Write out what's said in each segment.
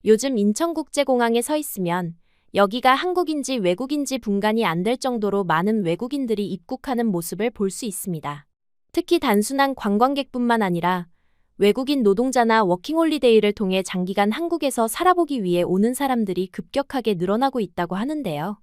요즘 인천국제공항에 서 있으면 여기가 한국인지 외국인지 분간이 안 될 정도로 많은 외국인들이 입국하는 모습을 볼 수 있습니다. 특히 단순한 관광객뿐만 아니라 외국인 노동자나 워킹홀리데이를 통해 장기간 한국에서 살아보기 위해 오는 사람들이 급격하게 늘어나고 있다고 하는데요.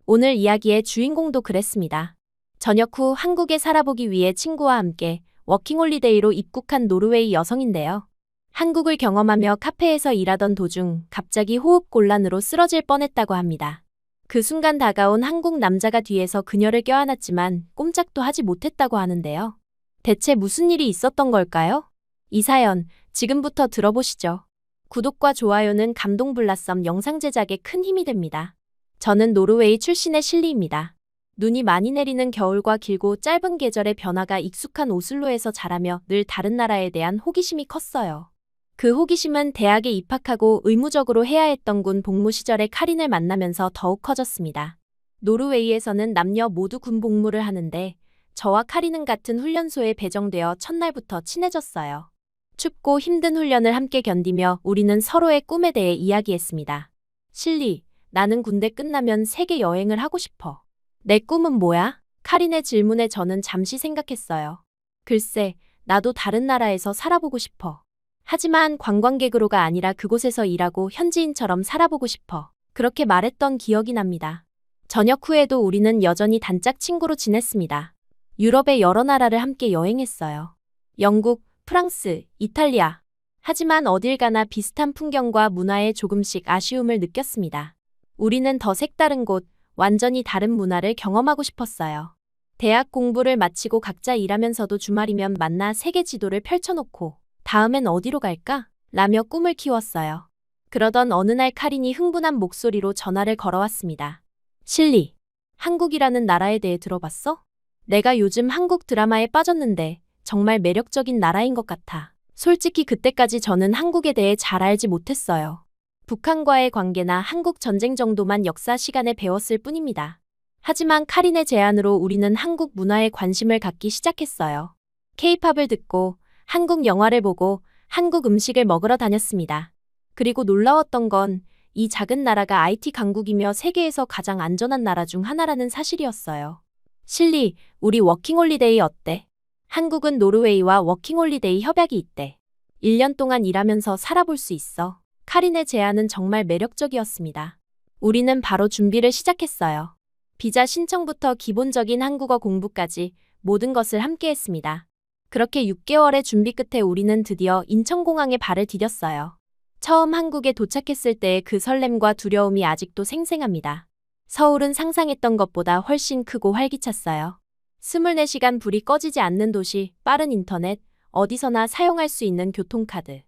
오늘 이야기의 주인공도 그랬습니다. 전역 후 한국에 살아보기 위해 친구와 함께 워킹홀리데이로 입국한 노르웨이 여성인데요. 한국을 경험하며 카페에서 일하던 도중 갑자기 호흡곤란으로 쓰러질 뻔했다고 합니다. 그 순간 다가온 한국 남자가 뒤에서 그녀를 껴안았지만 꼼짝도 하지 못했다고 하는데요. 대체 무슨 일이 있었던 걸까요? 이 사연 지금부터 들어보시죠. 구독과 좋아요는 감동블라썸 영상 제작에 큰 힘이 됩니다. 저는 노르웨이 출신의 실리입니다. 눈이 많이 내리는 겨울과 길고 짧은 계절의 변화가 익숙한 오슬로에서 자라며 늘 다른 나라에 대한 호기심이 컸어요. 그 호기심은 대학에 입학하고 의무적으로 해야 했던 군 복무 시절에 카린을 만나면서 더욱 커졌습니다. 노르웨이에서는 남녀 모두 군 복무를 하는데 저와 카린은 같은 훈련소에 배정되어 첫날부터 친해졌어요. 춥고 힘든 훈련을 함께 견디며 우리는 서로의 꿈에 대해 이야기했습니다. 실리, 나는 군대 끝나면 세계 여행을 하고 싶어. 내 꿈은 뭐야? 카린의 질문에 저는 잠시 생각했어요. 글쎄, 나도 다른 나라에서 살아보고 싶어. 하지만 관광객으로가 아니라 그곳에서 일하고 현지인처럼 살아보고 싶어. 그렇게 말했던 기억이 납니다. 전역 후에도 우리는 여전히 단짝 친구로 지냈습니다. 유럽의 여러 나라를 함께 여행했어요. 영국, 프랑스, 이탈리아. 하지만 어딜 가나 비슷한 풍경과 문화에 조금씩 아쉬움을 느꼈습니다. 우리는 더 색다른 곳, 완전히 다른 문화를 경험하고 싶었어요. 대학 공부를 마치고 각자 일하면서도 주말이면 만나 세계 지도를 펼쳐놓고 다음엔 어디로 갈까? 라며 꿈을 키웠어요. 그러던 어느 날 카린이 흥분한 목소리로 전화를 걸어왔습니다. 실리, 한국이라는 나라에 대해 들어봤어? 내가 요즘 한국 드라마에 빠졌는데 정말 매력적인 나라인 것 같아. 솔직히 그때까지 저는 한국에 대해 잘 알지 못했어요. 북한과의 관계나 한국 전쟁 정도만 역사 시간에 배웠을 뿐입니다. 하지만 카린의 제안으로 우리는 한국 문화에 관심을 갖기 시작했어요. K-팝을 듣고 한국 영화를 보고 한국 음식을 먹으러 다녔습니다. 그리고 놀라웠던 건 이 작은 나라가 IT 강국이며 세계에서 가장 안전한 나라 중 하나라는 사실이었어요. 실리, 우리 워킹홀리데이 어때? 한국은 노르웨이와 워킹홀리데이 협약이 있대. 1년 동안 일하면서 살아볼 수 있어. 카린의 제안은 정말 매력적이었습니다. 우리는 바로 준비를 시작했어요. 비자 신청부터 기본적인 한국어 공부까지 모든 것을 함께 했습니다. 그렇게 6개월의 준비 끝에 우리는 드디어 인천공항에 발을 디뎠어요. 처음 한국에 도착했을 때의 그 설렘과 두려움이 아직도 생생합니다. 서울은 상상했던 것보다 훨씬 크고 활기찼어요. 24시간 불이 꺼지지 않는 도시, 빠른 인터넷, 어디서나 사용할 수 있는 교통카드.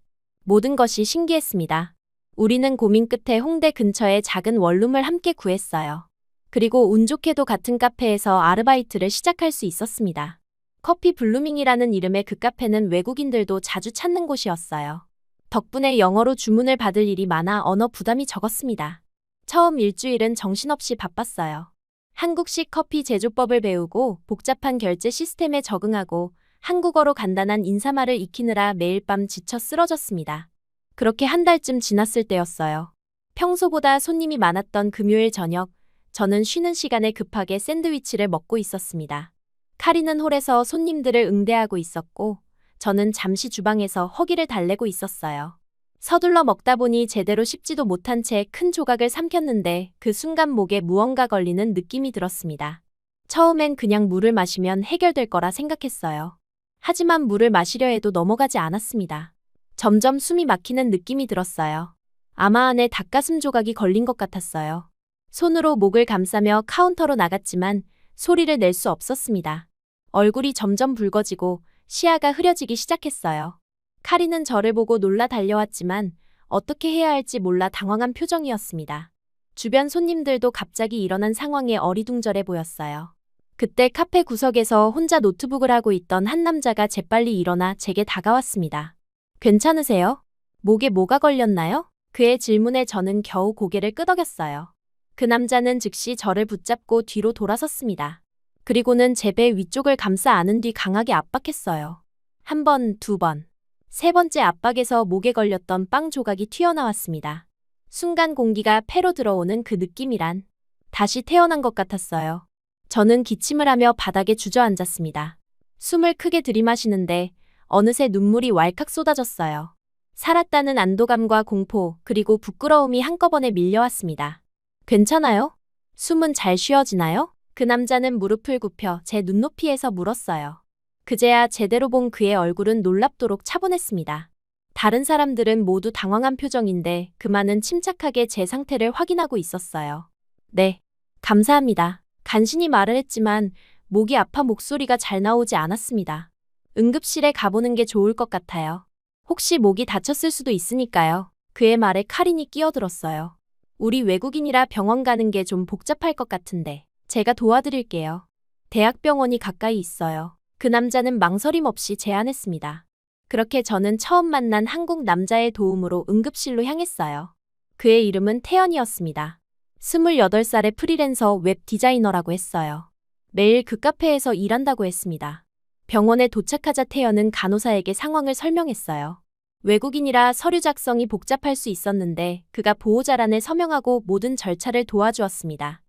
모든 것이 신기했습니다. 우리는 고민 끝에 홍대 근처의 작은 원룸을 함께 구했어요. 그리고 운 좋게도 같은 카페에서 아르바이트를 시작할 수 있었습니다. 커피 블루밍이라는 이름의 그 카페는 외국인들도 자주 찾는 곳이었어요. 덕분에 영어로 주문을 받을 일이 많아 언어 부담이 적었습니다. 처음 일주일은 정신없이 바빴어요. 한국식 커피 제조법을 배우고 복잡한 결제 시스템에 적응하고 한국어로 간단한 인사말을 익히느라 매일 밤 지쳐 쓰러졌습니다. 그렇게 한 달쯤 지났을 때였어요. 평소보다 손님이 많았던 금요일 저녁, 저는 쉬는 시간에 급하게 샌드위치를 먹고 있었습니다. 카린은 홀에서 손님들을 응대하고 있었고 저는 잠시 주방에서 허기를 달래고 있었어요. 서둘러 먹다 보니 제대로 씹지도 못한 채 큰 조각을 삼켰는데 그 순간 목에 무언가 걸리는 느낌이 들었습니다. 처음엔 그냥 물을 마시면 해결될 거라 생각했어요. 하지만 물을 마시려 해도 넘어가지 않았습니다. 점점 숨이 막히는 느낌이 들었어요. 아마 안에 닭가슴 조각이 걸린 것 같았어요. 손으로 목을 감싸며 카운터로 나갔지만 소리를 낼 수 없었습니다. 얼굴이 점점 붉어지고 시야가 흐려지기 시작했어요. 카린은 저를 보고 놀라 달려왔지만 어떻게 해야 할지 몰라 당황한 표정이었습니다. 주변 손님들도 갑자기 일어난 상황에 어리둥절해 보였어요. 그때 카페 구석에서 혼자 노트북을 하고 있던 한 남자가 재빨리 일어나 제게 다가왔습니다. 괜찮으세요? 목에 뭐가 걸렸나요? 그의 질문에 저는 겨우 고개를 끄덕였어요. 그 남자는 즉시 저를 붙잡고 뒤로 돌아섰습니다. 그리고는 제 배 위쪽을 감싸 안은 뒤 강하게 압박했어요. 1번, 2번. 세 번째 압박에서 목에 걸렸던 빵 조각이 튀어나왔습니다. 순간 공기가 폐로 들어오는 그 느낌이란 다시 태어난 것 같았어요. 저는 기침을 하며 바닥에 주저앉았습니다. 숨을 크게 들이마시는데 어느새 눈물이 왈칵 쏟아졌어요. 살았다는 안도감과 공포, 그리고 부끄러움이 한꺼번에 밀려왔습니다. 괜찮아요? 숨은 잘 쉬어지나요? 그 남자는 무릎을 굽혀 제 눈높이에서 물었어요. 그제야 제대로 본 그의 얼굴은 놀랍도록 차분했습니다. 다른 사람들은 모두 당황한 표정인데 그만은 침착하게 제 상태를 확인하고 있었어요. 네, 감사합니다. 간신히 말을 했지만 목이 아파 목소리가 잘 나오지 않았습니다. 응급실에 가보는 게 좋을 것 같아요. 혹시 목이 다쳤을 수도 있으니까요. 그의 말에 카린이 끼어들었어요. 우리 외국인이라 병원 가는 게 좀 복잡할 것 같은데 제가 도와드릴게요. 대학병원이 가까이 있어요. 그 남자는 망설임 없이 제안했습니다. 그렇게 저는 처음 만난 한국 남자의 도움으로 응급실로 향했어요. 그의 이름은 태연이었습니다. 28살의 프리랜서 웹 디자이너라고 했어요. 매일 그 카페에서 일한다고 했습니다. 병원에 도착하자 태연은 간호사에게 상황을 설명했어요. 외국인이라 서류 작성이 복잡할 수 있었는데 그가 보호자란에 서명하고 모든 절차를 도와주었습니다.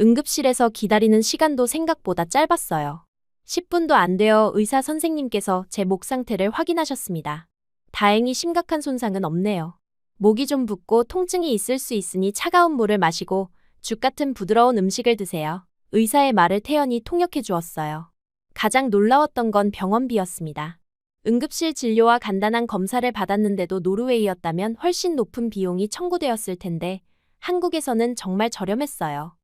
응급실에서 기다리는 시간도 생각보다 짧았어요. 10분도 안 되어 의사 선생님께서 제 목 상태를 확인하셨습니다. 다행히 심각한 손상은 없네요. 목이 좀 붓고 통증이 있을 수 있으니 차가운 물을 마시고 죽 같은 부드러운 음식을 드세요. 의사의 말을 태연이 통역해 주었어요. 가장 놀라웠던 건 병원비였습니다. 응급실 진료와 간단한 검사를 받았는데도 노르웨이였다면 훨씬 높은 비용이 청구되었을 텐데 한국에서는 정말 저렴했어요.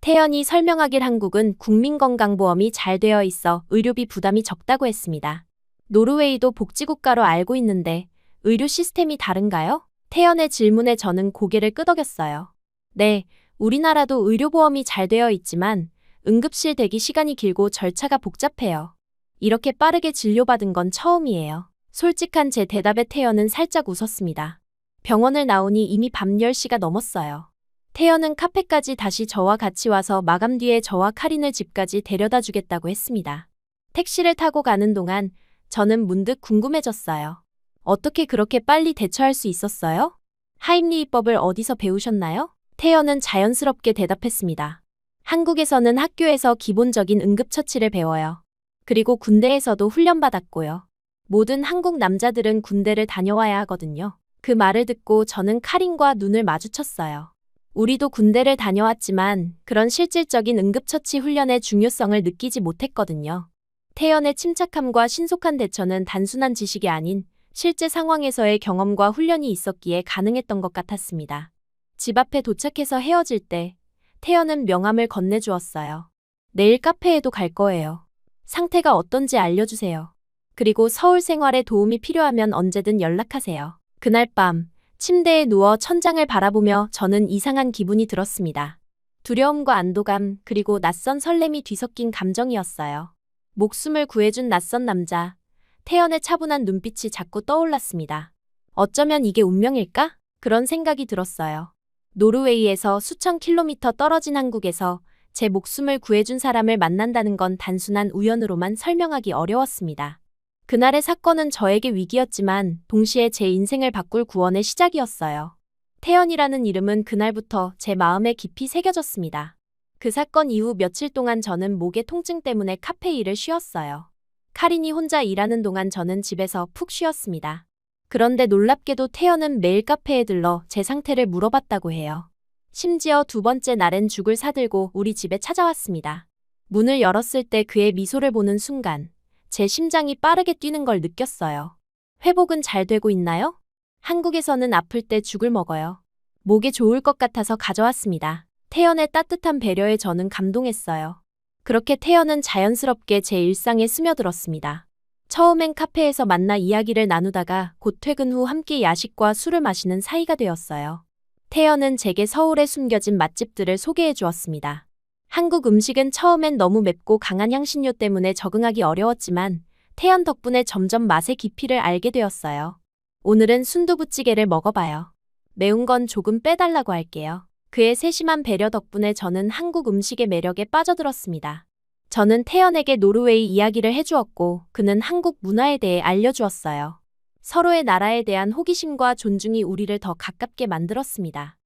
태연이 설명하길 한국은 국민건강보험이 잘 되어 있어 의료비 부담이 적다고 했습니다. 노르웨이도 복지국가로 알고 있는데 의료 시스템이 다른가요? 태연의 질문에 저는 고개를 끄덕였어요. 네, 우리나라도 의료보험이 잘 되어 있지만 응급실 대기 시간이 길고 절차가 복잡해요. 이렇게 빠르게 진료받은 건 처음이에요. 솔직한 제 대답에 태연은 살짝 웃었습니다. 병원을 나오니 이미 밤 10시가 넘었어요. 태연은 카페까지 다시 저와 같이 와서 마감 뒤에 저와 카린을 집까지 데려다 주겠다고 했습니다. 택시를 타고 가는 동안 저는 문득 궁금해졌어요. 어떻게 그렇게 빨리 대처할 수 있었어요? 하임리히법을 어디서 배우셨나요? 태연은 자연스럽게 대답했습니다. 한국에서는 학교에서 기본적인 응급처치를 배워요. 그리고 군대에서도 훈련받았고요. 모든 한국 남자들은 군대를 다녀와야 하거든요. 그 말을 듣고 저는 카린과 눈을 마주쳤어요. 우리도 군대를 다녀왔지만 그런 실질적인 응급처치 훈련의 중요성을 느끼지 못했거든요. 태연의 침착함과 신속한 대처는 단순한 지식이 아닌 실제 상황에서의 경험과 훈련이 있었기에 가능했던 것 같았습니다. 집 앞에 도착해서 헤어질 때 태연은 명함을 건네주었어요. 내일 카페에도 갈 거예요. 상태가 어떤지 알려주세요. 그리고 서울 생활에 도움이 필요하면 언제든 연락하세요. 그날 밤 침대에 누워 천장을 바라보며 저는 이상한 기분이 들었습니다. 두려움과 안도감 그리고 낯선 설렘이 뒤섞인 감정이었어요. 목숨을 구해준 낯선 남자, 태연의 차분한 눈빛이 자꾸 떠올랐습니다. 어쩌면 이게 운명일까? 그런 생각이 들었어요. 노르웨이에서 수천 킬로미터 떨어진 한국에서 제 목숨을 구해준 사람을 만난다는 건 단순한 우연으로만 설명하기 어려웠습니다. 그날의 사건은 저에게 위기였지만 동시에 제 인생을 바꿀 구원의 시작이었어요. 태연이라는 이름은 그날부터 제 마음에 깊이 새겨졌습니다. 그 사건 이후 며칠 동안 저는 목의 통증 때문에 카페 일을 쉬었어요. 카린이 혼자 일하는 동안 저는 집에서 푹 쉬었습니다. 그런데 놀랍게도 태연은 매일 카페에 들러 제 상태를 물어봤다고 해요. 심지어 두 번째 날엔 죽을 사들고 우리 집에 찾아왔습니다. 문을 열었을 때 그의 미소를 보는 순간 제 심장이 빠르게 뛰는 걸 느꼈어요. 회복은 잘 되고 있나요? 한국에서는 아플 때 죽을 먹어요. 목에 좋을 것 같아서 가져왔습니다. 태연의 따뜻한 배려에 저는 감동했어요. 그렇게 태연은 자연스럽게 제 일상에 스며들었습니다. 처음엔 카페에서 만나 이야기를 나누다가 곧 퇴근 후 함께 야식과 술을 마시는 사이가 되었어요. 태연은 제게 서울에 숨겨진 맛집들을 소개해 주었습니다. 한국 음식은 처음엔 너무 맵고 강한 향신료 때문에 적응하기 어려웠지만 태연 덕분에 점점 맛의 깊이를 알게 되었어요. 오늘은 순두부찌개를 먹어봐요. 매운 건 조금 빼달라고 할게요. 그의 세심한 배려 덕분에 저는 한국 음식의 매력에 빠져들었습니다. 저는 태연에게 노르웨이 이야기를 해주었고 그는 한국 문화에 대해 알려주었어요. 서로의 나라에 대한 호기심과 존중이 우리를 더 가깝게 만들었습니다.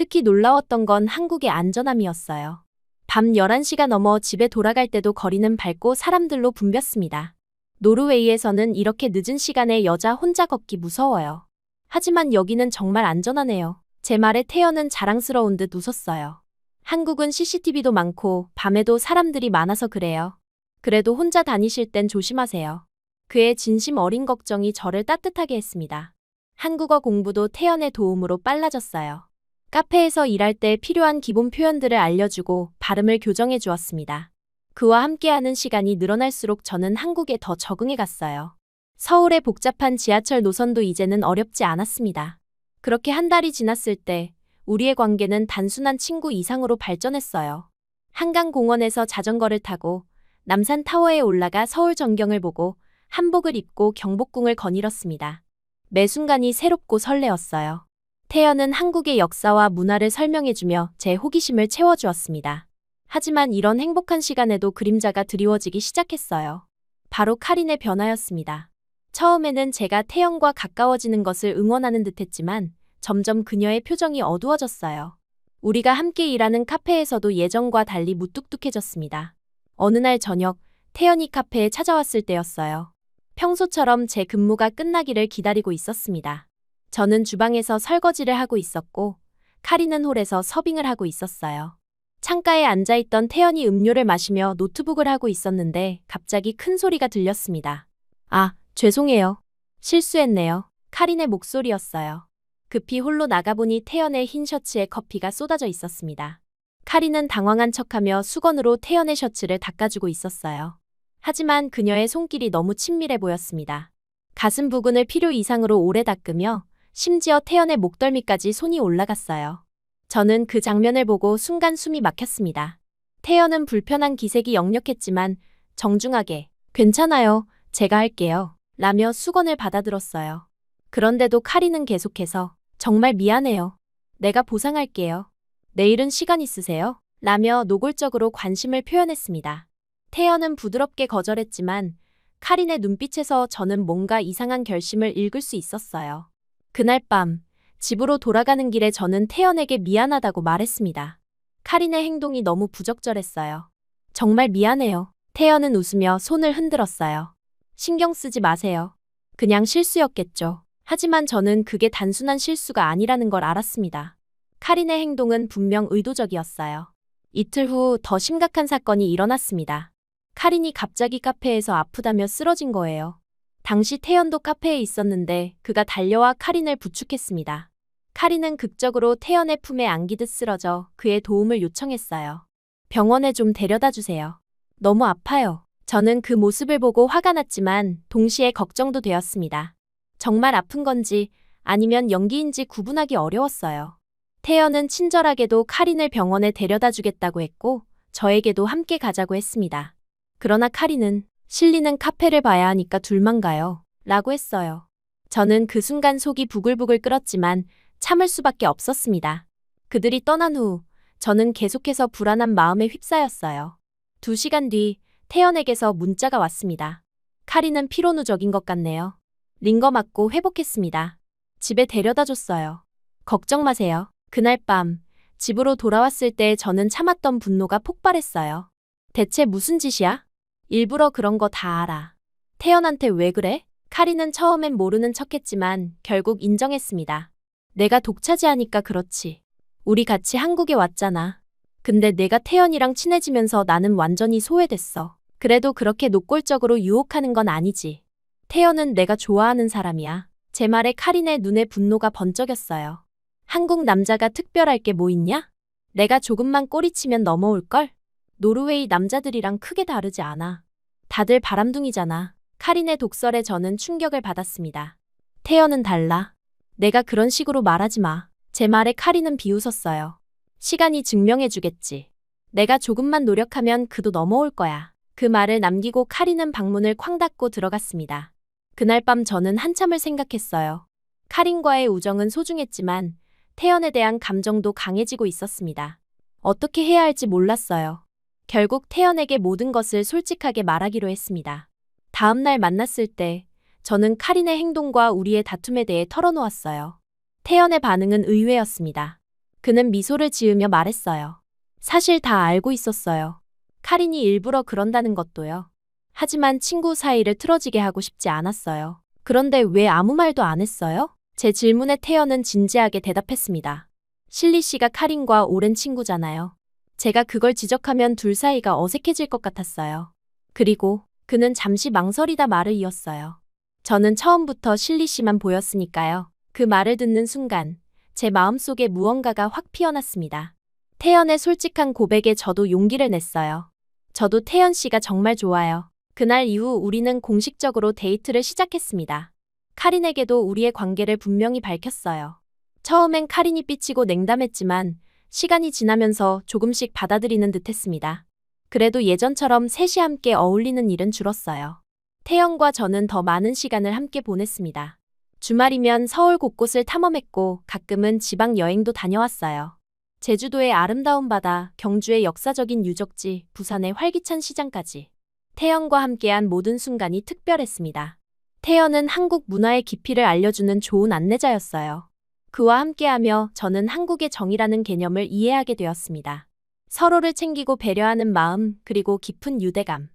특히 놀라웠던 건 한국의 안전함이었어요. 밤 11시가 넘어 집에 돌아갈 때도 거리는 밝고 사람들로 붐볐습니다. 노르웨이에서는 이렇게 늦은 시간에 여자 혼자 걷기 무서워요. 하지만 여기는 정말 안전하네요. 제 말에 태연은 자랑스러운 듯 웃었어요. 한국은 CCTV도 많고 밤에도 사람들이 많아서 그래요. 그래도 혼자 다니실 땐 조심하세요. 그의 진심 어린 걱정이 저를 따뜻하게 했습니다. 한국어 공부도 태연의 도움으로 빨라졌어요. 카페에서 일할 때 필요한 기본 표현들을 알려주고 발음을 교정해 주었습니다. 그와 함께하는 시간이 늘어날수록 저는 한국에 더 적응해 갔어요. 서울의 복잡한 지하철 노선도 이제는 어렵지 않았습니다. 그렇게 한 달이 지났을 때 우리의 관계는 단순한 친구 이상으로 발전했어요. 한강공원에서 자전거를 타고 남산타워에 올라가 서울 전경을 보고 한복을 입고 경복궁을 거닐었습니다. 매 순간이 새롭고 설레었어요. 태연은 한국의 역사와 문화를 설명해주며 제 호기심을 채워주었습니다. 하지만 이런 행복한 시간에도 그림자가 드리워지기 시작했어요. 바로 카린의 변화였습니다. 처음에는 제가 태연과 가까워지는 것을 응원하는 듯했지만 점점 그녀의 표정이 어두워졌어요. 우리가 함께 일하는 카페에서도 예전과 달리 무뚝뚝해졌습니다. 어느 날 저녁, 태연이 카페에 찾아왔을 때였어요. 평소처럼 제 근무가 끝나기를 기다리고 있었습니다. 저는 주방에서 설거지를 하고 있었고, 카린은 홀에서 서빙을 하고 있었어요. 창가에 앉아있던 태연이 음료를 마시며 노트북을 하고 있었는데 갑자기 큰 소리가 들렸습니다. 아, 죄송해요. 실수했네요. 카린의 목소리였어요. 급히 홀로 나가보니 태연의 흰 셔츠에 커피가 쏟아져 있었습니다. 카린은 당황한 척하며 수건으로 태연의 셔츠를 닦아주고 있었어요. 하지만 그녀의 손길이 너무 친밀해 보였습니다. 가슴 부근을 필요 이상으로 오래 닦으며 심지어 태연의 목덜미까지 손이 올라갔어요. 저는 그 장면을 보고 순간 숨이 막혔습니다. 태연은 불편한 기색이 역력했지만 정중하게 괜찮아요. 제가 할게요. 라며 수건을 받아들었어요. 그런데도 카린은 계속해서 정말 미안해요. 내가 보상할게요. 내일은 시간 있으세요? 라며 노골적으로 관심을 표현했습니다. 태연은 부드럽게 거절했지만 카린의 눈빛에서 저는 뭔가 이상한 결심을 읽을 수 있었어요. 그날 밤 집으로 돌아가는 길에 저는 태연에게 미안하다고 말했습니다. 카린의 행동이 너무 부적절했어요. 정말 미안해요. 태연은 웃으며 손을 흔들었어요. 신경 쓰지 마세요. 그냥 실수였겠죠. 하지만 저는 그게 단순한 실수가 아니라는 걸 알았습니다. 카린의 행동은 분명 의도적이었어요. 이틀 후 더 심각한 사건이 일어났습니다. 카린이 갑자기 카페에서 아프다며 쓰러진 거예요. 당시 태연도 카페에 있었는데 그가 달려와 카린을 부축했습니다. 카린은 극적으로 태연의 품에 안기듯 쓰러져 그의 도움을 요청했어요. 병원에 좀 데려다 주세요. 너무 아파요. 저는 그 모습을 보고 화가 났지만 동시에 걱정도 되었습니다. 정말 아픈 건지 아니면 연기인지 구분하기 어려웠어요. 태연은 친절하게도 카린을 병원에 데려다 주겠다고 했고 저에게도 함께 가자고 했습니다. 그러나 카린은 실리는 카페를 봐야 하니까 둘만 가요. 라고 했어요. 저는 그 순간 속이 부글부글 끓었지만 참을 수밖에 없었습니다. 그들이 떠난 후 저는 계속해서 불안한 마음에 휩싸였어요. 2시간 뒤 태연에게서 문자가 왔습니다. 카린은 피로 누적인 것 같네요. 링거 맞고 회복했습니다. 집에 데려다 줬어요. 걱정 마세요. 그날 밤 집으로 돌아왔을 때 저는 참았던 분노가 폭발했어요. 대체 무슨 짓이야? 일부러 그런 거 다 알아. 태연한테 왜 그래? 카린은 처음엔 모르는 척했지만 결국 인정했습니다. 내가 독차지하니까 그렇지. 우리 같이 한국에 왔잖아. 근데 내가 태연이랑 친해지면서 나는 완전히 소외됐어. 그래도 그렇게 노골적으로 유혹하는 건 아니지. 태연은 내가 좋아하는 사람이야. 제 말에 카린의 눈에 분노가 번쩍였어요. 한국 남자가 특별할 게 뭐 있냐? 내가 조금만 꼬리치면 넘어올걸? 노르웨이 남자들이랑 크게 다르지 않아. 다들 바람둥이잖아. 카린의 독설에 저는 충격을 받았습니다. 태연은 달라. 내가 그런 식으로 말하지 마. 제 말에 카린은 비웃었어요. 시간이 증명해주겠지. 내가 조금만 노력하면 그도 넘어올 거야. 그 말을 남기고 카린은 방문을 쾅 닫고 들어갔습니다. 그날 밤 저는 한참을 생각했어요. 카린과의 우정은 소중했지만 태연에 대한 감정도 강해지고 있었습니다. 어떻게 해야 할지 몰랐어요. 결국 태연에게 모든 것을 솔직하게 말하기로 했습니다. 다음 날 만났을 때 저는 카린의 행동과 우리의 다툼에 대해 털어놓았어요. 태연의 반응은 의외였습니다. 그는 미소를 지으며 말했어요. 사실 다 알고 있었어요. 카린이 일부러 그런다는 것도요. 하지만 친구 사이를 틀어지게 하고 싶지 않았어요. 그런데 왜 아무 말도 안 했어요? 제 질문에 태연은 진지하게 대답했습니다. 실리 씨가 카린과 오랜 친구잖아요. 제가 그걸 지적하면 둘 사이가 어색해질 것 같았어요. 그리고 그는 잠시 망설이다 말을 이었어요. 저는 처음부터 실리 씨만 보였으니까요. 그 말을 듣는 순간 제 마음속에 무언가가 확 피어났습니다. 태연의 솔직한 고백에 저도 용기를 냈어요. 저도 태연 씨가 정말 좋아요. 그날 이후 우리는 공식적으로 데이트를 시작했습니다. 카린에게도 우리의 관계를 분명히 밝혔어요. 처음엔 카린이 삐치고 냉담했지만 시간이 지나면서 조금씩 받아들이는 듯했습니다. 그래도 예전처럼 셋이 함께 어울리는 일은 줄었어요. 태연과 저는 더 많은 시간을 함께 보냈습니다. 주말이면 서울 곳곳을 탐험했고 가끔은 지방 여행도 다녀왔어요. 제주도의 아름다운 바다, 경주의 역사적인 유적지, 부산의 활기찬 시장까지. 태연과 함께한 모든 순간이 특별했습니다. 태연은 한국 문화의 깊이를 알려주는 좋은 안내자였어요. 그와 함께하며 저는 한국의 정이라는 개념을 이해하게 되었습니다. 서로를 챙기고 배려하는 마음, 그리고 깊은 유대감.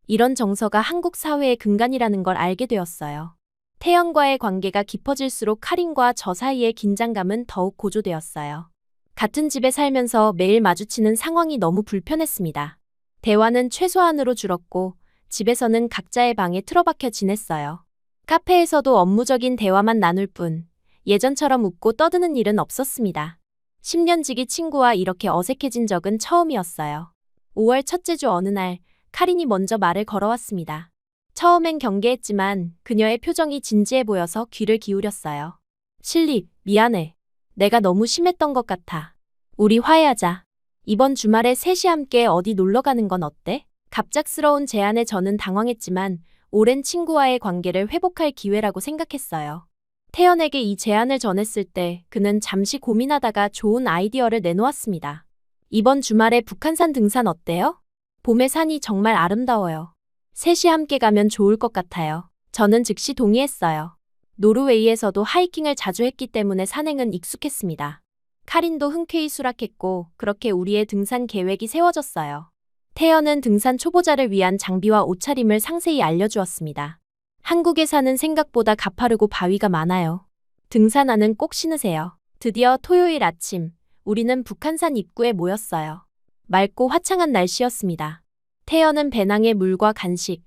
이런 정서가 한국 사회의 근간이라는 걸 알게 되었어요. 태연과의 관계가 깊어질수록 카린과 저 사이의 긴장감은 더욱 고조되었어요. 같은 집에 살면서 매일 마주치는 상황이 너무 불편했습니다. 대화는 최소한으로 줄었고 집에서는 각자의 방에 틀어박혀 지냈어요. 카페에서도 업무적인 대화만 나눌 뿐 예전처럼 웃고 떠드는 일은 없었습니다. 10년 지기 친구와 이렇게 어색해진 적은 처음이었어요. 5월 첫째 주 어느 날 카린이 먼저 말을 걸어왔습니다. 처음엔 경계했지만 그녀의 표정이 진지해 보여서 귀를 기울였어요. 실리, 미안해. 내가 너무 심했던 것 같아. 우리 화해하자. 이번 주말에 셋이 함께 어디 놀러 가는 건 어때? 갑작스러운 제안에 저는 당황했지만 오랜 친구와의 관계를 회복할 기회라고 생각했어요. 태연에게 이 제안을 전했을 때 그는 잠시 고민하다가 좋은 아이디어를 내놓았습니다. 이번 주말에 북한산 등산 어때요? 봄의 산이 정말 아름다워요. 셋이 함께 가면 좋을 것 같아요. 저는 즉시 동의했어요. 노르웨이에서도 하이킹을 자주 했기 때문에 산행은 익숙했습니다. 카린도 흔쾌히 수락했고 그렇게 우리의 등산 계획이 세워졌어요. 태연은 등산 초보자를 위한 장비와 옷차림을 상세히 알려주었습니다. 한국의 산은 생각보다 가파르고 바위가 많아요. 등산화는 꼭 신으세요. 드디어 토요일 아침, 우리는 북한산 입구에 모였어요. 맑고 화창한 날씨였습니다. 태연은 배낭에 물과 간식,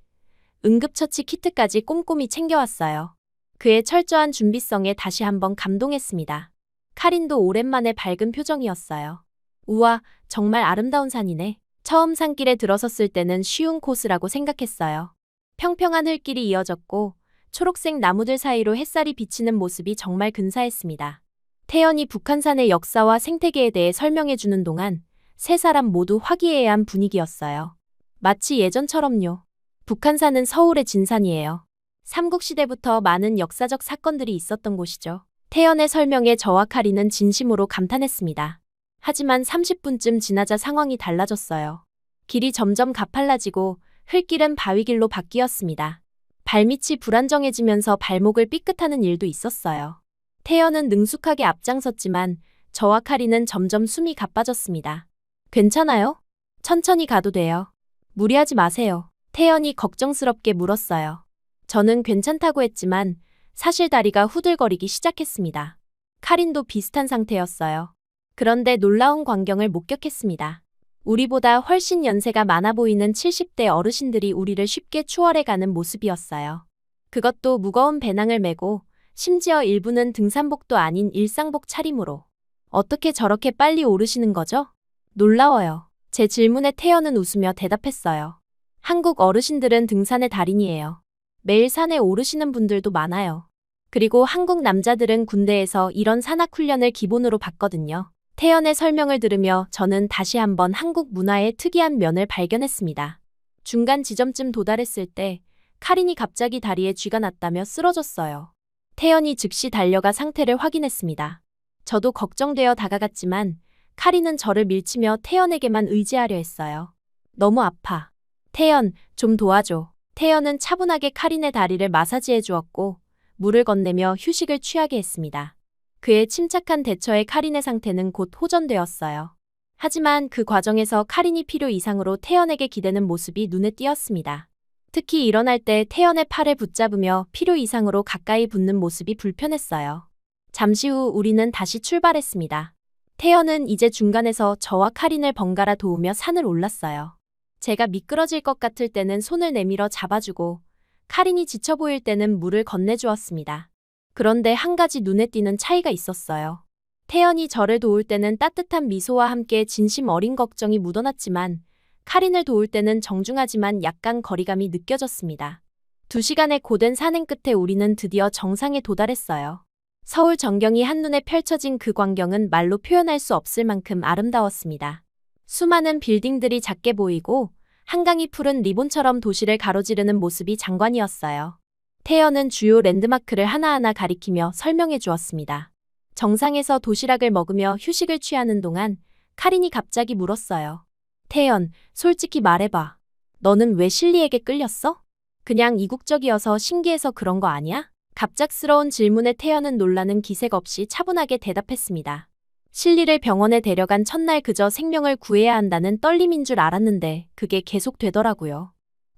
응급처치 키트까지 꼼꼼히 챙겨왔어요. 그의 철저한 준비성에 다시 한번 감동했습니다. 카린도 오랜만에 밝은 표정이었어요. 우와, 정말 아름다운 산이네. 처음 산길에 들어섰을 때는 쉬운 코스라고 생각했어요. 평평한 흙길이 이어졌고 초록색 나무들 사이로 햇살이 비치는 모습이 정말 근사했습니다. 태연이 북한산의 역사와 생태계에 대해 설명해주는 동안 세 사람 모두 화기애애한 분위기였어요. 마치 예전처럼요. 북한산은 서울의 진산이에요. 삼국시대부터 많은 역사적 사건들이 있었던 곳이죠. 태연의 설명에 저와 카린은 진심으로 감탄했습니다. 하지만 30분쯤 지나자 상황이 달라졌어요. 길이 점점 가팔라지고 흙길은 바위길로 바뀌었습니다. 발밑이 불안정해지면서 발목을 삐끗하는 일도 있었어요. 태연은 능숙하게 앞장섰지만 저와 카린은 점점 숨이 가빠졌습니다. 괜찮아요? 천천히 가도 돼요. 무리하지 마세요. 태연이 걱정스럽게 물었어요. 저는 괜찮다고 했지만 사실 다리가 후들거리기 시작했습니다. 카린도 비슷한 상태였어요. 그런데 놀라운 광경을 목격했습니다. 우리보다 훨씬 연세가 많아 보이는 70대 어르신들이 우리를 쉽게 추월해가는 모습이었어요. 그것도 무거운 배낭을 메고 심지어 일부는 등산복도 아닌 일상복 차림으로. 어떻게 저렇게 빨리 오르시는 거죠? 놀라워요. 제 질문에 태연은 웃으며 대답했어요. 한국 어르신들은 등산의 달인이에요. 매일 산에 오르시는 분들도 많아요. 그리고 한국 남자들은 군대에서 이런 산악 훈련을 기본으로 받거든요. 태연의 설명을 들으며 저는 다시 한번 한국 문화의 특이한 면을 발견했습니다. 중간 지점쯤 도달했을 때 카린이 갑자기 다리에 쥐가 났다며 쓰러졌어요. 태연이 즉시 달려가 상태를 확인했습니다. 저도 걱정되어 다가갔지만 카린은 저를 밀치며 태연에게만 의지하려 했어요. 너무 아파. 태연, 좀 도와줘. 태연은 차분하게 카린의 다리를 마사지해 주었고 물을 건네며 휴식을 취하게 했습니다. 그의 침착한 대처에 카린의 상태는 곧 호전되었어요. 하지만 그 과정에서 카린이 필요 이상으로 태연에게 기대는 모습이 눈에 띄었습니다. 특히 일어날 때 태연의 팔을 붙잡으며 필요 이상으로 가까이 붙는 모습이 불편했어요. 잠시 후 우리는 다시 출발했습니다. 태연은 이제 중간에서 저와 카린을 번갈아 도우며 산을 올랐어요. 제가 미끄러질 것 같을 때는 손을 내밀어 잡아주고 카린이 지쳐 보일 때는 물을 건네주었습니다. 그런데 한 가지 눈에 띄는 차이가 있었어요. 태연이 저를 도울 때는 따뜻한 미소와 함께 진심 어린 걱정이 묻어났지만 카린을 도울 때는 정중하지만 약간 거리감이 느껴졌습니다. 2시간의 고된 산행 끝에 우리는 드디어 정상에 도달했어요. 서울 전경이 한눈에 펼쳐진 그 광경은 말로 표현할 수 없을 만큼 아름다웠습니다. 수많은 빌딩들이 작게 보이고 한강이 푸른 리본처럼 도시를 가로지르는 모습이 장관이었어요. 태연은 주요 랜드마크를 하나하나 가리키며 설명해 주었습니다. 정상에서 도시락을 먹으며 휴식을 취하는 동안 카린이 갑자기 물었어요. 태연, 솔직히 말해봐. 너는 왜 실리에게 끌렸어? 그냥 이국적이어서 신기해서 그런 거 아니야? 갑작스러운 질문에 태연은 놀라는 기색 없이 차분하게 대답했습니다. 실리를 병원에 데려간 첫날 그저 생명을 구해야 한다는 떨림인 줄 알았는데 그게 계속되더라고요.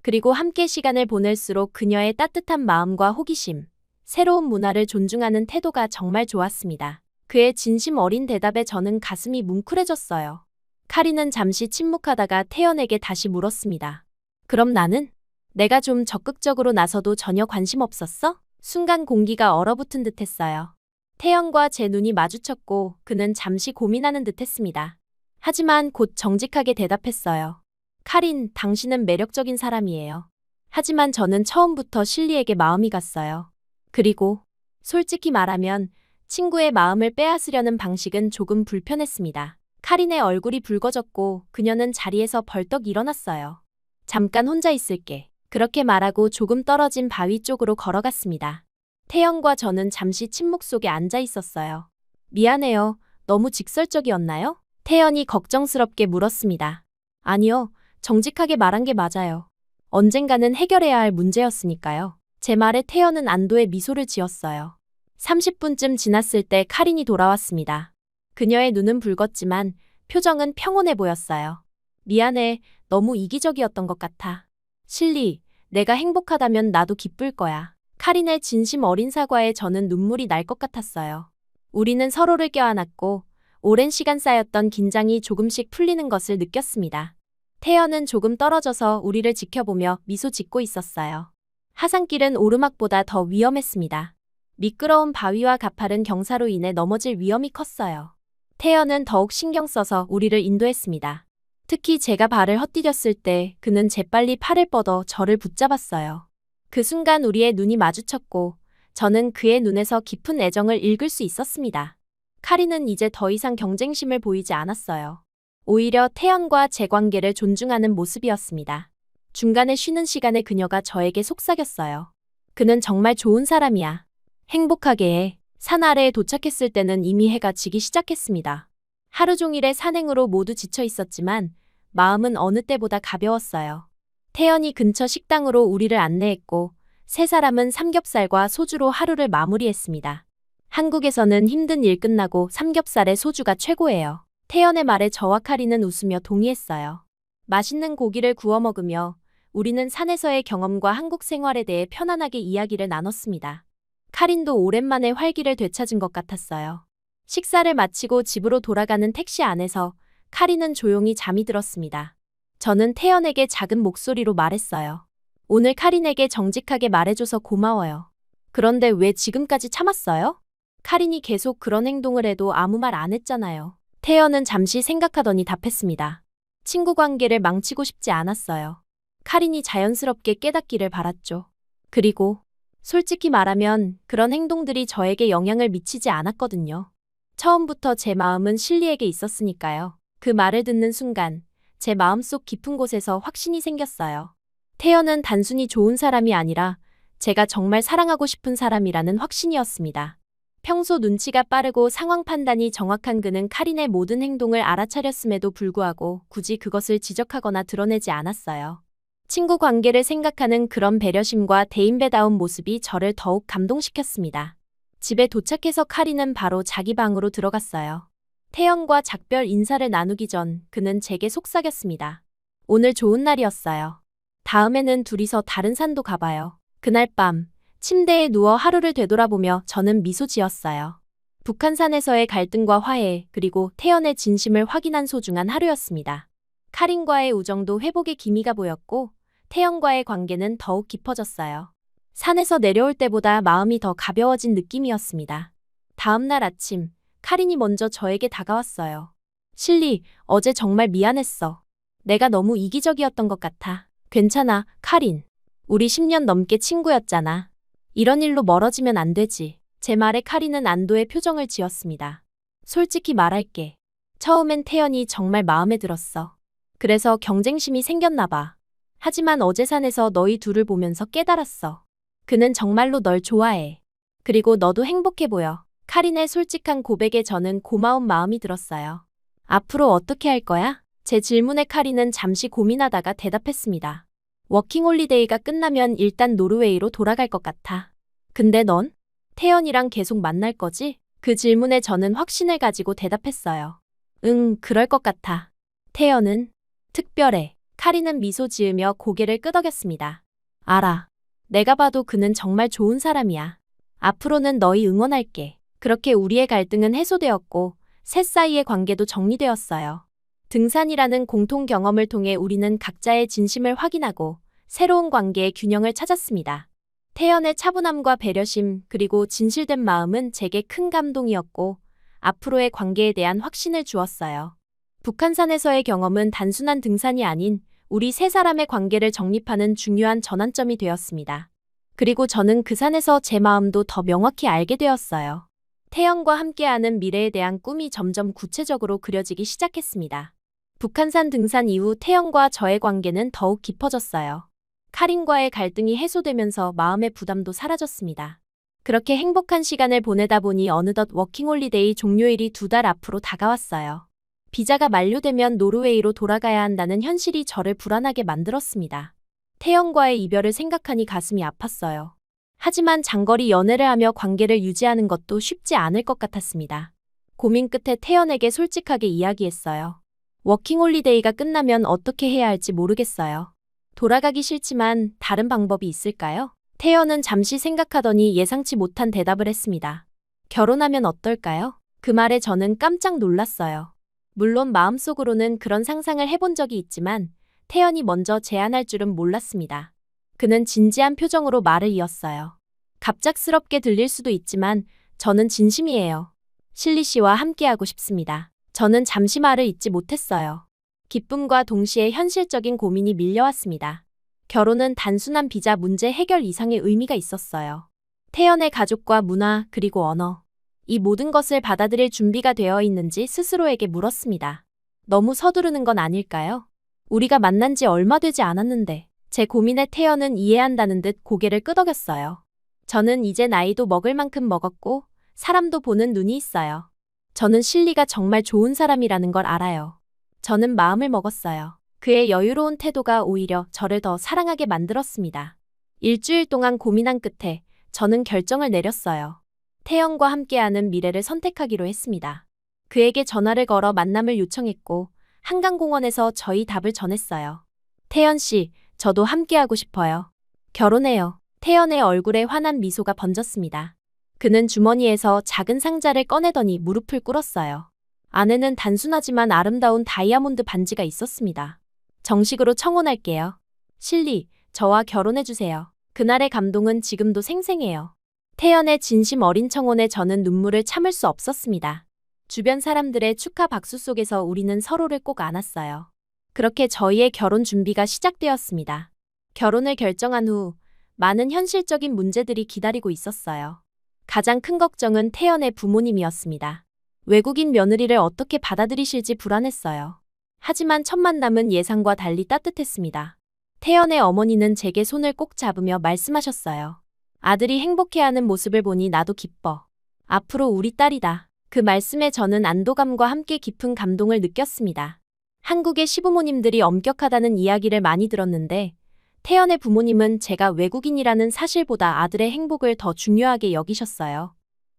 그리고 함께 시간을 보낼수록 그녀의 따뜻한 마음과 호기심, 새로운 문화를 존중하는 태도가 정말 좋았습니다. 그의 진심 어린 대답에 저는 가슴이 뭉클해졌어요. 카린은 잠시 침묵하다가 태연에게 다시 물었습니다. 그럼 나는? 내가 좀 적극적으로 나서도 전혀 관심 없었어? 순간 공기가 얼어붙은 듯했어요. 태연과 제 눈이 마주쳤고 그는 잠시 고민하는 듯했습니다. 하지만 곧 정직하게 대답했어요. 카린, 당신은 매력적인 사람이에요. 하지만 저는 처음부터 실리에게 마음이 갔어요. 그리고 솔직히 말하면 친구의 마음을 빼앗으려는 방식은 조금 불편했습니다. 카린의 얼굴이 붉어졌고 그녀는 자리에서 벌떡 일어났어요. 잠깐 혼자 있을게. 그렇게 말하고 조금 떨어진 바위 쪽으로 걸어갔습니다. 태연과 저는 잠시 침묵 속에 앉아 있었어요. 미안해요. 너무 직설적이었나요? 태연이 걱정스럽게 물었습니다. 아니요. 정직하게 말한 게 맞아요. 언젠가는 해결해야 할 문제였으니까요. 제 말에 태연은 안도의 미소를 지었어요. 30분쯤 지났을 때 카린이 돌아왔습니다. 그녀의 눈은 붉었지만 표정은 평온해 보였어요. 미안해. 너무 이기적이었던 것 같아. 실리, 내가 행복하다면 나도 기쁠 거야. 카린의 진심 어린 사과에 저는 눈물이 날 것 같았어요. 우리는 서로를 껴안았고 오랜 시간 쌓였던 긴장이 조금씩 풀리는 것을 느꼈습니다. 태연은 조금 떨어져서 우리를 지켜보며 미소 짓고 있었어요. 하산길은 오르막보다 더 위험했습니다. 미끄러운 바위와 가파른 경사로 인해 넘어질 위험이 컸어요. 태연은 더욱 신경 써서 우리를 인도했습니다. 특히 제가 발을 헛디뎠을 때 그는 재빨리 팔을 뻗어 저를 붙잡았어요. 그 순간 우리의 눈이 마주쳤고 저는 그의 눈에서 깊은 애정을 읽을 수 있었습니다. 카린은 이제 더 이상 경쟁심을 보이지 않았어요. 오히려 태연과 제 관계를 존중하는 모습이었습니다. 중간에 쉬는 시간에 그녀가 저에게 속삭였어요. 그는 정말 좋은 사람이야. 행복하게 해. 산 아래에 도착했을 때는 이미 해가 지기 시작했습니다. 하루 종일의 산행으로 모두 지쳐 있었지만 마음은 어느 때보다 가벼웠어요. 태연이 근처 식당으로 우리를 안내했고 세 사람은 삼겹살과 소주로 하루를 마무리했습니다. 한국에서는 힘든 일 끝나고 삼겹살에 소주가 최고예요. 태연의 말에 저와 카린은 웃으며 동의했어요. 맛있는 고기를 구워 먹으며 우리는 산에서의 경험과 한국 생활에 대해 편안하게 이야기를 나눴습니다. 카린도 오랜만에 활기를 되찾은 것 같았어요. 식사를 마치고 집으로 돌아가는 택시 안에서 카린은 조용히 잠이 들었습니다. 저는 태연에게 작은 목소리로 말했어요. 오늘 카린에게 정직하게 말해줘서 고마워요. 그런데 왜 지금까지 참았어요? 카린이 계속 그런 행동을 해도 아무 말 안 했잖아요. 태연은 잠시 생각하더니 답했습니다. 친구 관계를 망치고 싶지 않았어요. 카린이 자연스럽게 깨닫기를 바랐죠. 그리고 솔직히 말하면 그런 행동들이 저에게 영향을 미치지 않았거든요. 처음부터 제 마음은 실리에게 있었으니까요. 그 말을 듣는 순간 제 마음속 깊은 곳에서 확신이 생겼어요. 태연은 단순히 좋은 사람이 아니라 제가 정말 사랑하고 싶은 사람이라는 확신이었습니다. 평소 눈치가 빠르고 상황 판단이 정확한 그는 카린의 모든 행동을 알아차렸음에도 불구하고 굳이 그것을 지적하거나 드러내지 않았어요. 친구 관계를 생각하는 그런 배려심과 대인배다운 모습이 저를 더욱 감동시켰습니다. 집에 도착해서 카린은 바로 자기 방으로 들어갔어요. 태연과 작별 인사를 나누기 전 그는 제게 속삭였습니다. 오늘 좋은 날이었어요. 다음에는 둘이서 다른 산도 가봐요. 그날 밤 침대에 누워 하루를 되돌아보며 저는 미소 지었어요. 북한산에서의 갈등과 화해 그리고 태연의 진심을 확인한 소중한 하루였습니다. 카린과의 우정도 회복의 기미가 보였고 태연과의 관계는 더욱 깊어졌어요. 산에서 내려올 때보다 마음이 더 가벼워진 느낌이었습니다. 다음 날 아침 카린이 먼저 저에게 다가왔어요. 실리, 어제 정말 미안했어. 내가 너무 이기적이었던 것 같아. 괜찮아, 카린. 우리 10년 넘게 친구였잖아. 이런 일로 멀어지면 안 되지. 제 말에 카린은 안도의 표정을 지었습니다. 솔직히 말할게. 처음엔 태연이 정말 마음에 들었어. 그래서 경쟁심이 생겼나 봐. 하지만 어제 산에서 너희 둘을 보면서 깨달았어. 그는 정말로 널 좋아해. 그리고 너도 행복해 보여. 카린의 솔직한 고백에 저는 고마운 마음이 들었어요. 앞으로 어떻게 할 거야? 제 질문에 카린은 잠시 고민하다가 대답했습니다. 워킹홀리데이가 끝나면 일단 노르웨이로 돌아갈 것 같아. 근데 넌? 태연이랑 계속 만날 거지? 그 질문에 저는 확신을 가지고 대답했어요. 응, 그럴 것 같아. 태연은? 특별해. 카린은 미소 지으며 고개를 끄덕였습니다. 알아. 내가 봐도 그는 정말 좋은 사람이야. 앞으로는 너희 응원할게. 그렇게 우리의 갈등은 해소되었고 셋 사이의 관계도 정리되었어요. 등산이라는 공통 경험을 통해 우리는 각자의 진심을 확인하고 새로운 관계의 균형을 찾았습니다. 태연의 차분함과 배려심 그리고 진실된 마음은 제게 큰 감동이었고 앞으로의 관계에 대한 확신을 주었어요. 북한산에서의 경험은 단순한 등산이 아닌 우리 세 사람의 관계를 정립하는 중요한 전환점이 되었습니다. 그리고 저는 그 산에서 제 마음도 더 명확히 알게 되었어요. 태연과 함께하는 미래에 대한 꿈이 점점 구체적으로 그려지기 시작했습니다. 북한산 등산 이후 태연과 저의 관계는 더욱 깊어졌어요. 카린과의 갈등이 해소되면서 마음의 부담도 사라졌습니다. 그렇게 행복한 시간을 보내다 보니 어느덧 워킹홀리데이 종료일이 2달 앞으로 다가왔어요. 비자가 만료되면 노르웨이로 돌아가야 한다는 현실이 저를 불안하게 만들었습니다. 태연과의 이별을 생각하니 가슴이 아팠어요. 하지만 장거리 연애를 하며 관계를 유지하는 것도 쉽지 않을 것 같았습니다. 고민 끝에 태연에게 솔직하게 이야기했어요. 워킹홀리데이가 끝나면 어떻게 해야 할지 모르겠어요. 돌아가기 싫지만 다른 방법이 있을까요? 태연은 잠시 생각하더니 예상치 못한 대답을 했습니다. 결혼하면 어떨까요? 그 말에 저는 깜짝 놀랐어요. 물론 마음속으로는 그런 상상을 해본 적이 있지만 태연이 먼저 제안할 줄은 몰랐습니다. 그는 진지한 표정으로 말을 이었어요. 갑작스럽게 들릴 수도 있지만 저는 진심이에요. 실리 씨와 함께하고 싶습니다. 저는 잠시 말을 잇지 못했어요. 기쁨과 동시에 현실적인 고민이 밀려왔습니다. 결혼은 단순한 비자 문제 해결 이상의 의미가 있었어요. 태연의 가족과 문화 그리고 언어. 이 모든 것을 받아들일 준비가 되어 있는지 스스로에게 물었습니다. 너무 서두르는 건 아닐까요? 우리가 만난 지 얼마 되지 않았는데. 제 고민에 태연은 이해한다는 듯 고개를 끄덕였어요. 저는 이제 나이도 먹을 만큼 먹었고 사람도 보는 눈이 있어요. 저는 실리가 정말 좋은 사람이라는 걸 알아요. 저는 마음을 먹었어요. 그의 여유로운 태도가 오히려 저를 더 사랑하게 만들었습니다. 일주일 동안 고민한 끝에 저는 결정을 내렸어요. 태연과 함께하는 미래를 선택하기로 했습니다. 그에게 전화를 걸어 만남을 요청했고 한강공원에서 저희 답을 전했어요. 태연 씨, 저도 함께하고 싶어요. 결혼해요. 태연의 얼굴에 환한 미소가 번졌습니다. 그는 주머니에서 작은 상자를 꺼내더니 무릎을 꿇었어요. 안에는 단순하지만 아름다운 다이아몬드 반지가 있었습니다. 정식으로 청혼할게요. 실리, 저와 결혼해주세요. 그날의 감동은 지금도 생생해요. 태연의 진심 어린 청혼에 저는 눈물을 참을 수 없었습니다. 주변 사람들의 축하 박수 속에서 우리는 서로를 꼭 안았어요. 그렇게 저희의 결혼 준비가 시작되었습니다. 결혼을 결정한 후 많은 현실적인 문제들이 기다리고 있었어요. 가장 큰 걱정은 태연의 부모님이었습니다. 외국인 며느리를 어떻게 받아들이실지 불안했어요. 하지만 첫 만남은 예상과 달리 따뜻했습니다. 태연의 어머니는 제게 손을 꼭 잡으며 말씀하셨어요. 아들이 행복해하는 모습을 보니 나도 기뻐. 앞으로 우리 딸이다. 그 말씀에 저는 안도감과 함께 깊은 감동을 느꼈습니다. 한국의 시부모님들이 엄격하다는 이야기를 많이 들었는데 태연의 부모님은 제가 외국인이라는 사실보다 아들의 행복을 더 중요하게 여기셨어요.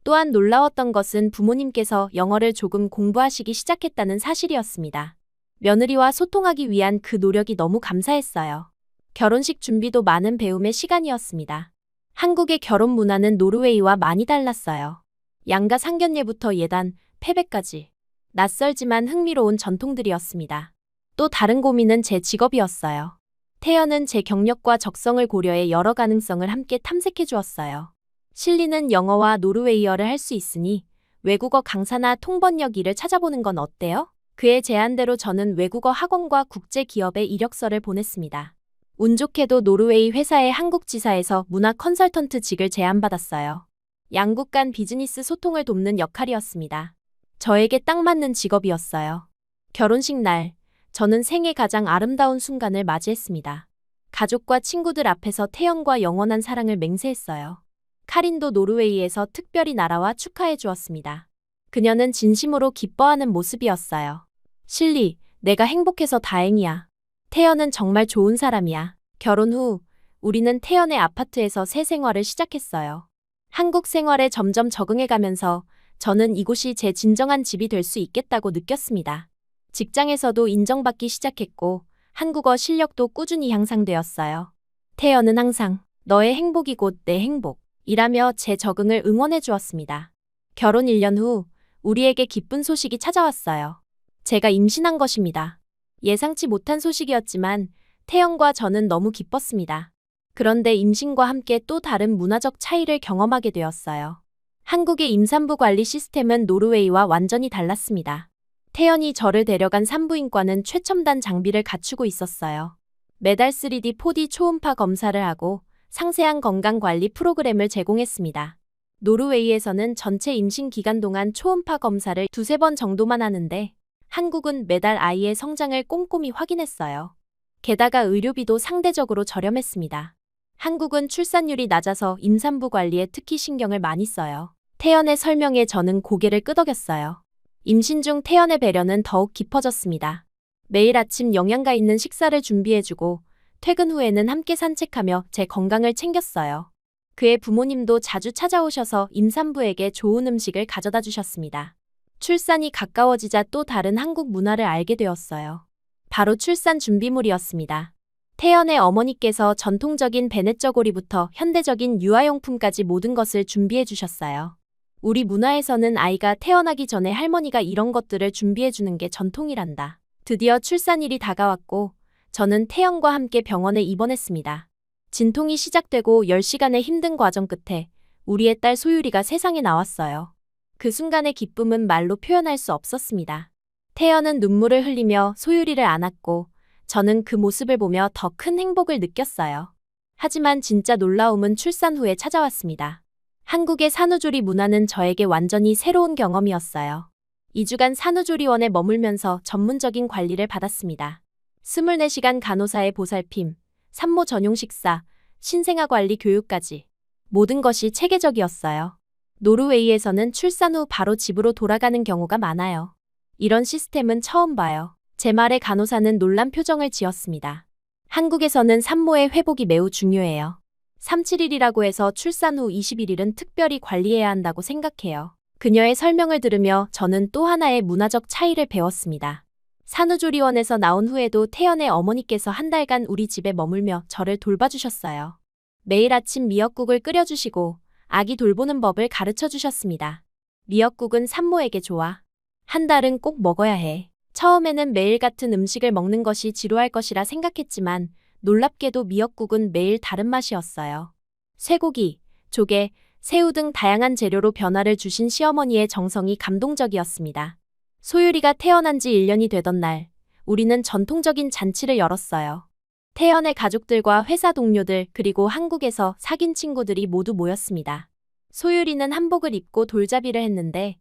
또한 놀라웠던 것은 부모님께서 영어를 조금 공부하시기 시작했다는 사실이었습니다. 며느리와 소통하기 위한 그 노력이 너무 감사했어요. 결혼식 준비도 많은 배움의 시간이었습니다. 한국의 결혼 문화는 노르웨이와 많이 달랐어요. 양가 상견례부터 예단, 패배까지 낯설지만 흥미로운 전통들이었습니다. 또 다른 고민은 제 직업이었어요. 태연은 제 경력과 적성을 고려해 여러 가능성을 함께 탐색해 주었어요. 실리는 영어와 노르웨이어를 할 수 있으니 외국어 강사나 통번역 일을 찾아보는 건 어때요? 그의 제안대로 저는 외국어 학원과 국제기업에 이력서를 보냈습니다. 운 좋게도 노르웨이 회사의 한국지사에서 문화 컨설턴트직을 제안받았어요. 양국 간 비즈니스 소통을 돕는 역할이었습니다. 저에게 딱 맞는 직업이었어요. 결혼식 날, 저는 생애 가장 아름다운 순간을 맞이했습니다. 가족과 친구들 앞에서 태연과 영원한 사랑을 맹세했어요. 카린도 노르웨이에서 특별히 날아와 축하해 주었습니다. 그녀는 진심으로 기뻐하는 모습이었어요. 실리, 내가 행복해서 다행이야. 태연은 정말 좋은 사람이야. 결혼 후, 우리는 태연의 아파트에서 새 생활을 시작했어요. 한국 생활에 점점 적응해가면서 저는 이곳이 제 진정한 집이 될 수 있겠다고 느꼈습니다. 직장에서도 인정받기 시작했고 한국어 실력도 꾸준히 향상되었어요. 태연은 항상 너의 행복이 곧 내 행복이라며 제 적응을 응원해 주었습니다. 결혼 1년 후 우리에게 기쁜 소식이 찾아왔어요. 제가 임신한 것입니다. 예상치 못한 소식이었지만 태연과 저는 너무 기뻤습니다. 그런데 임신과 함께 또 다른 문화적 차이를 경험하게 되었어요. 한국의 임산부 관리 시스템은 노르웨이와 완전히 달랐습니다. 태연이 저를 데려간 산부인과는 최첨단 장비를 갖추고 있었어요. 매달 3D, 4D 초음파 검사를 하고 상세한 건강관리 프로그램을 제공했습니다. 노르웨이에서는 전체 임신 기간 동안 초음파 검사를 2~3번 정도만 하는데 한국은 매달 아이의 성장을 꼼꼼히 확인했어요. 게다가 의료비도 상대적으로 저렴했습니다. 한국은 출산율이 낮아서 임산부 관리에 특히 신경을 많이 써요. 태연의 설명에 저는 고개를 끄덕였어요. 임신 중 태연의 배려는 더욱 깊어졌습니다. 매일 아침 영양가 있는 식사를 준비해주고 퇴근 후에는 함께 산책하며 제 건강을 챙겼어요. 그의 부모님도 자주 찾아오셔서 임산부에게 좋은 음식을 가져다 주셨습니다. 출산이 가까워지자 또 다른 한국 문화를 알게 되었어요. 바로 출산 준비물이었습니다. 태연의 어머니께서 전통적인 베넷저고리부터 현대적인 유아용품까지 모든 것을 준비해 주셨어요. 우리 문화에서는 아이가 태어나기 전에 할머니가 이런 것들을 준비해 주는 게 전통이란다. 드디어 출산일이 다가왔고 저는 태연과 함께 병원에 입원했습니다. 진통이 시작되고 10시간의 힘든 과정 끝에 우리의 딸 소율이가 세상에 나왔어요. 그 순간의 기쁨은 말로 표현할 수 없었습니다. 태연은 눈물을 흘리며 소율이를 안았고 저는 그 모습을 보며 더 큰 행복을 느꼈어요. 하지만 진짜 놀라움은 출산 후에 찾아왔습니다. 한국의 산후조리 문화는 저에게 완전히 새로운 경험이었어요. 2주간 산후조리원에 머물면서 전문적인 관리를 받았습니다. 24시간 간호사의 보살핌, 산모 전용 식사, 신생아 관리 교육까지 모든 것이 체계적이었어요. 노르웨이에서는 출산 후 바로 집으로 돌아가는 경우가 많아요. 이런 시스템은 처음 봐요. 제 말에 간호사는 놀란 표정을 지었습니다. 한국에서는 산모의 회복이 매우 중요해요. 37일이라고 해서 출산 후 21일은 특별히 관리해야 한다고 생각해요. 그녀의 설명을 들으며 저는 또 하나의 문화적 차이를 배웠습니다. 산후조리원에서 나온 후에도 태연의 어머니께서 한 달간 우리 집에 머물며 저를 돌봐주셨어요. 매일 아침 미역국을 끓여주시고 아기 돌보는 법을 가르쳐 주셨습니다. 미역국은 산모에게 좋아. 한 달은 꼭 먹어야 해. 처음에는 매일 같은 음식을 먹는 것이 지루할 것이라 생각했지만 놀랍게도 미역국은 매일 다른 맛이었어요. 쇠고기, 조개, 새우 등 다양한 재료로 변화를 주신 시어머니의 정성이 감동적이었습니다. 소율이가 태어난 지 1년이 되던 날, 우리는 전통적인 잔치를 열었어요. 태연의 가족들과 회사 동료들 그리고 한국에서 사귄 친구들이 모두 모였습니다. 소율이는 한복을 입고 돌잡이를 했는데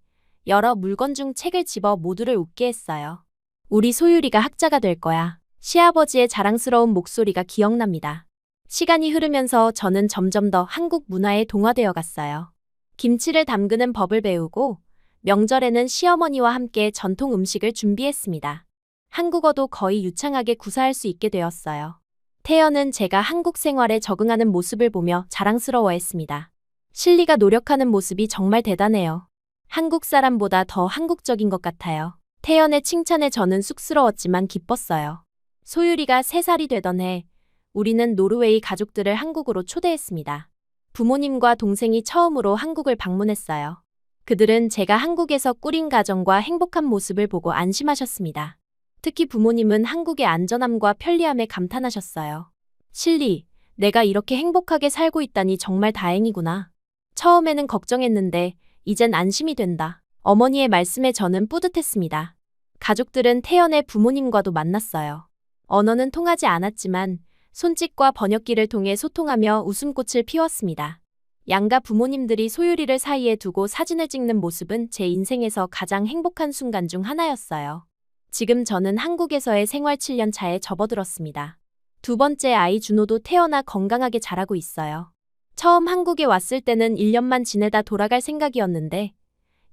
여러 물건 중 책을 집어 모두를 웃게 했어요. 우리 소율이가 학자가 될 거야. 시아버지의 자랑스러운 목소리가 기억납니다. 시간이 흐르면서 저는 점점 더 한국 문화에 동화되어 갔어요. 김치를 담그는 법을 배우고 명절에는 시어머니와 함께 전통 음식을 준비했습니다. 한국어도 거의 유창하게 구사할 수 있게 되었어요. 태연은 제가 한국 생활에 적응하는 모습을 보며 자랑스러워했습니다. 실리가 노력하는 모습이 정말 대단해요. 한국 사람보다 더 한국적인 것 같아요. 태연의 칭찬에 저는 쑥스러웠지만 기뻤어요. 소율이가 3살이 되던 해, 우리는 노르웨이 가족들을 한국으로 초대했습니다. 부모님과 동생이 처음으로 한국을 방문했어요. 그들은 제가 한국에서 꾸린 가정과 행복한 모습을 보고 안심하셨습니다. 특히 부모님은 한국의 안전함과 편리함에 감탄하셨어요. 실리, 내가 이렇게 행복하게 살고 있다니 정말 다행이구나. 처음에는 걱정했는데 이젠 안심이 된다. 어머니의 말씀에 저는 뿌듯했습니다. 가족들은 태연의 부모님과도 만났어요. 언어는 통하지 않았지만 손짓과 번역기를 통해 소통하며 웃음꽃을 피웠습니다. 양가 부모님들이 소율이를 사이에 두고 사진을 찍는 모습은 제 인생에서 가장 행복한 순간 중 하나였어요. 지금 저는 한국에서의 생활 7년 차에 접어들었습니다. 두 번째 아이 준호도 태어나 건강하게 자라고 있어요. 처음 한국에 왔을 때는 1년만 지내다 돌아갈 생각이었는데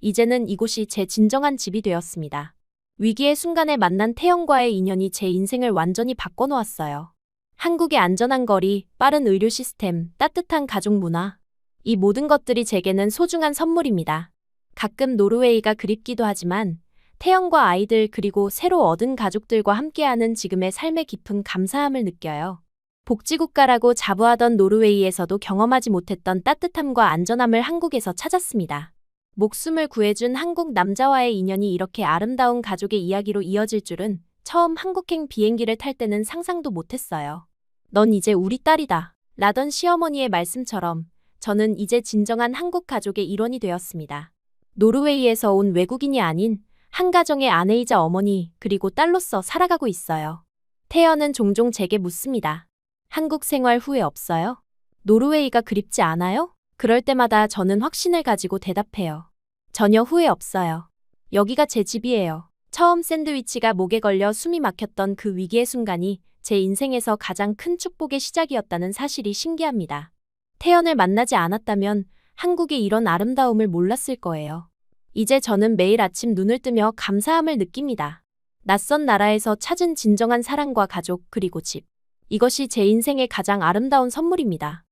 이제는 이곳이 제 진정한 집이 되었습니다. 위기의 순간에 만난 태연과의 인연이 제 인생을 완전히 바꿔놓았어요. 한국의 안전한 거리, 빠른 의료 시스템, 따뜻한 가족 문화. 이 모든 것들이 제게는 소중한 선물입니다. 가끔 노르웨이가 그립기도 하지만 태연과 아이들 그리고 새로 얻은 가족들과 함께하는 지금의 삶의 깊은 감사함을 느껴요. 복지국가라고 자부하던 노르웨이에서도 경험하지 못했던 따뜻함과 안전함을 한국에서 찾았습니다. 목숨을 구해준 한국 남자와의 인연이 이렇게 아름다운 가족의 이야기로 이어질 줄은 처음 한국행 비행기를 탈 때는 상상도 못했어요. 넌 이제 우리 딸이다. 라던 시어머니의 말씀처럼 저는 이제 진정한 한국 가족의 일원이 되었습니다. 노르웨이에서 온 외국인이 아닌 한 가정의 아내이자 어머니 그리고 딸로서 살아가고 있어요. 태연은 종종 제게 묻습니다. 한국 생활 후회 없어요? 노르웨이가 그립지 않아요? 그럴 때마다 저는 확신을 가지고 대답해요. 전혀 후회 없어요. 여기가 제 집이에요. 처음 샌드위치가 목에 걸려 숨이 막혔던 그 위기의 순간이 제 인생에서 가장 큰 축복의 시작이었다는 사실이 신기합니다. 태연을 만나지 않았다면 한국의 이런 아름다움을 몰랐을 거예요. 이제 저는 매일 아침 눈을 뜨며 감사함을 느낍니다. 낯선 나라에서 찾은 진정한 사랑과 가족 그리고 집. 이것이 제 인생의 가장 아름다운 선물입니다.